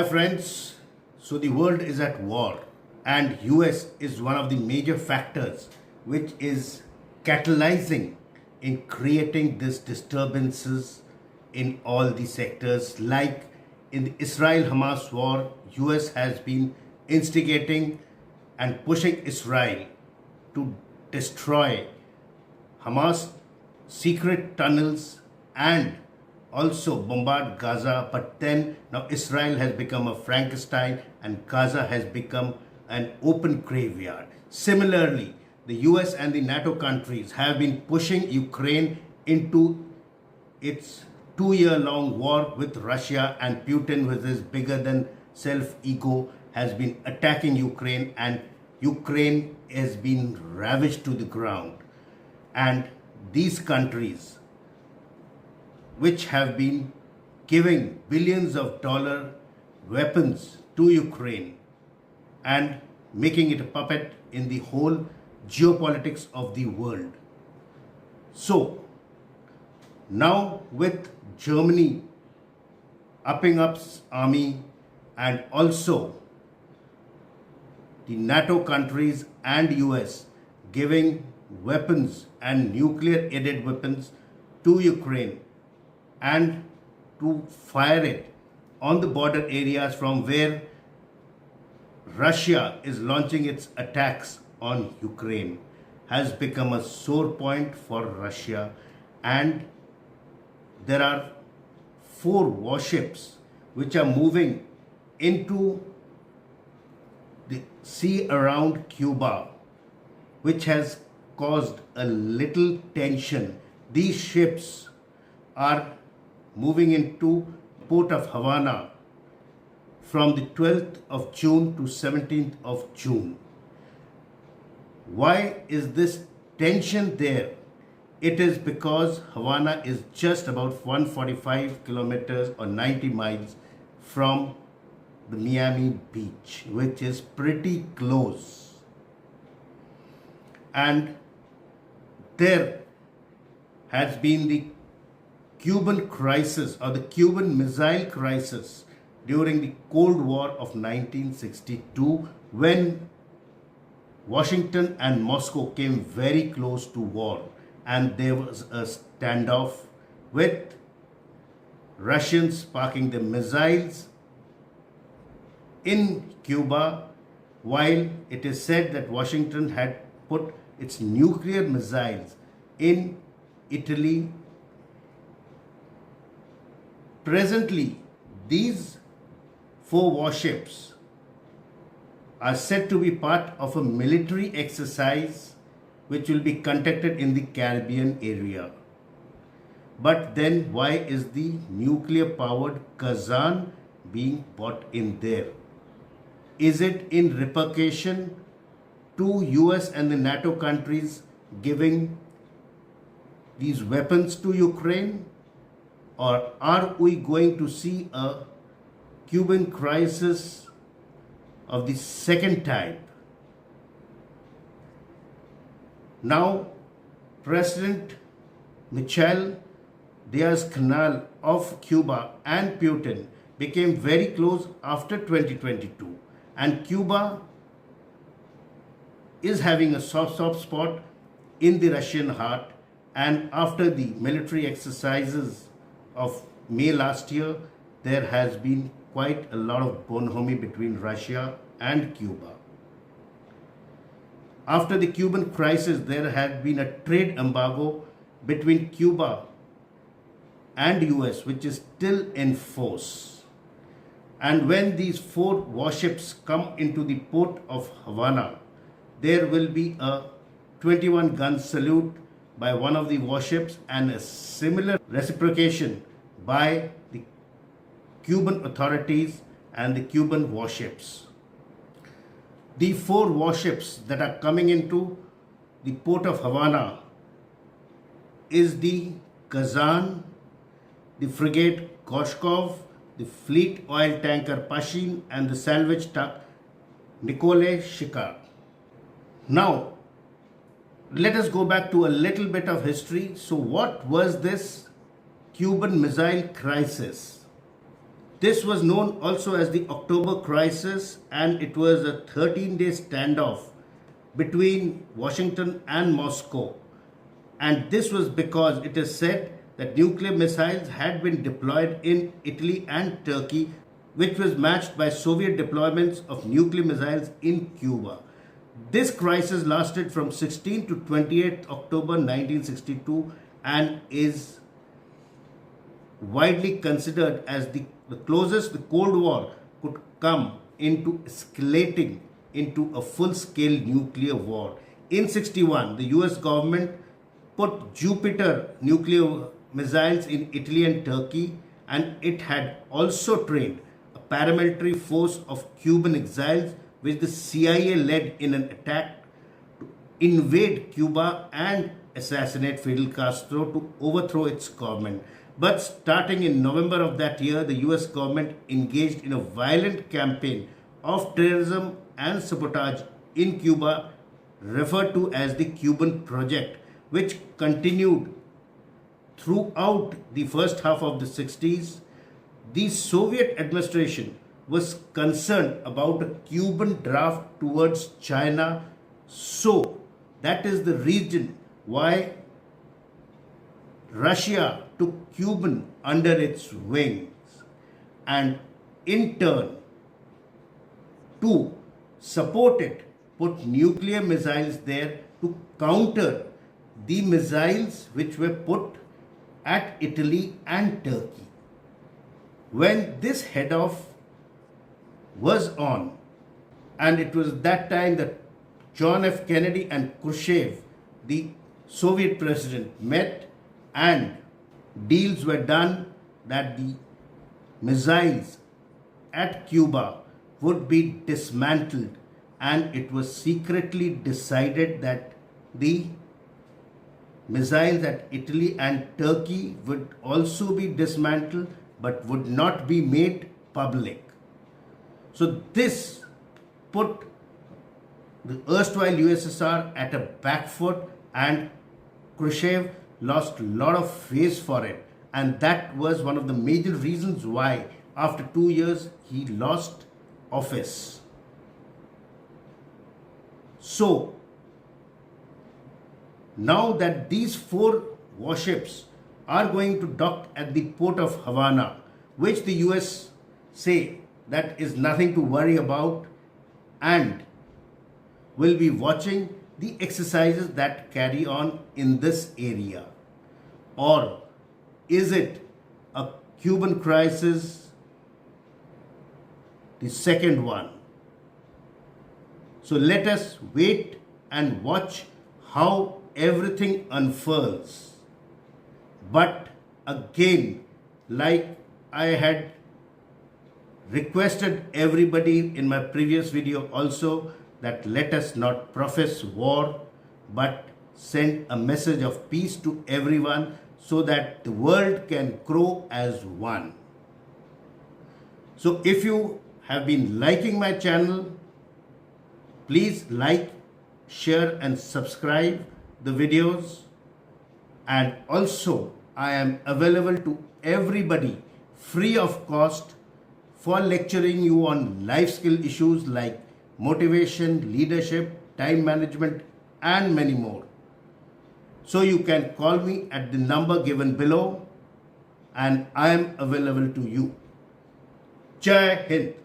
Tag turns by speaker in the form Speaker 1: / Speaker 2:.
Speaker 1: friends, so the world is at war and US is one of the major factors which is catalyzing in creating these disturbances in all the sectors. Like in the Israel-Hamas war, US has been instigating and pushing Israel to destroy Hamas secret tunnels and also bombard Gaza, but then now Israel has become a Frankenstein and Gaza has become an open graveyard. Similarly, the US and the NATO countries have been pushing Ukraine into its 2-year-long war with Russia, and Putin, with his bigger than self ego, has been attacking Ukraine, and Ukraine has been ravaged to the ground. And these countries, which have been giving billions of dollar weapons to Ukraine and making it a puppet in the whole geopolitics of the world. So now with Germany upping up its army and also the NATO countries and US giving weapons and nuclear aided weapons to Ukraine and to fire it on the border areas from where Russia is launching its attacks on Ukraine, has become a sore point for Russia. And there are 4 warships which are moving into the sea around Cuba, which has caused a little tension. These ships are moving into port of Havana from the 12th of June to 17th of June. Why is this tension there? It is because Havana is just about 145 kilometers or 90 miles from the Miami beach, which is pretty close. And there has been the Cuban Crisis or the Cuban Missile Crisis during the Cold War of 1962, when Washington and Moscow came very close to war, and there was a standoff with Russians parking the missiles in Cuba, while it is said that Washington had put its nuclear missiles in Italy. Presently, these 4 warships are said to be part of a military exercise which will be conducted in the Caribbean area. But then why is the nuclear powered Kazan being brought in there? Is it in repercussion to US and the NATO countries giving these weapons to Ukraine? Or are we going to see a Cuban crisis of the second type? Now, President Michel Diaz-Canel of Cuba and Putin became very close after 2022, and Cuba is having a soft spot in the Russian heart. And after the military exercises of May last year, there has been quite a lot of bonhomie between Russia and Cuba. After the Cuban crisis, there had been a trade embargo between Cuba and US, which is still in force. And when these 4 warships come into the port of Havana, there will be a 21-gun salute by one of the warships and a similar reciprocation by the Cuban authorities and the Cuban warships. The 4 warships that are coming into the port of Havana is the Kazan, the frigate Gorshkov, the fleet oil tanker Pashin, and the salvage tug Nicole Shikar. Now, let us go back to a little bit of history. So what was this Cuban Missile Crisis? This was known also as the October Crisis, and it was a 13-day standoff between Washington and Moscow. And this was because it is said that nuclear missiles had been deployed in Italy and Turkey, which was matched by Soviet deployments of nuclear missiles in Cuba. This crisis lasted from 16 to 28 October 1962 and is widely considered as the closest the Cold War could come into escalating into a full-scale nuclear war. In 61, the US government put Jupiter nuclear missiles in Italy and Turkey, and it had also trained a paramilitary force of Cuban exiles which the CIA led in an attack to invade Cuba and assassinate Fidel Castro to overthrow its government. But starting in November of that year, the US government engaged in a violent campaign of terrorism and sabotage in Cuba, referred to as the Cuban Project, which continued throughout the first half of the 60s. The Soviet administration was concerned about a Cuban draft towards China, so that is the reason why Russia took Cuban under its wings, and in turn to support it put nuclear missiles there to counter the missiles which were put at Italy and Turkey. When this head-off was on, and it was that time that John F. Kennedy and Khrushchev, the Soviet president, met and deals were done that the missiles at Cuba would be dismantled, and it was secretly decided that the missiles at Italy and Turkey would also be dismantled but would not be made public. So this put the erstwhile USSR at a back foot, and Khrushchev lost a lot of face for it, and that was one of the major reasons why after 2 years he lost office. So now that these 4 warships are going to dock at the port of Havana, which the US say that is nothing to worry about, and will be watching the exercises that carry on in this area. Or is it a Cuban crisis, the second one? So let us wait and watch how everything unfurls. But again, like I had requested everybody in my previous video also, that let us not profess war, but send a message of peace to everyone so that the world can grow as one. So if you have been liking my channel, please like, share and subscribe the videos. And also I am available to everybody free of cost for lecturing you on life skill issues like motivation, leadership, time management and many more. So you can call me at the number given below and I am available to you. Jai Hind.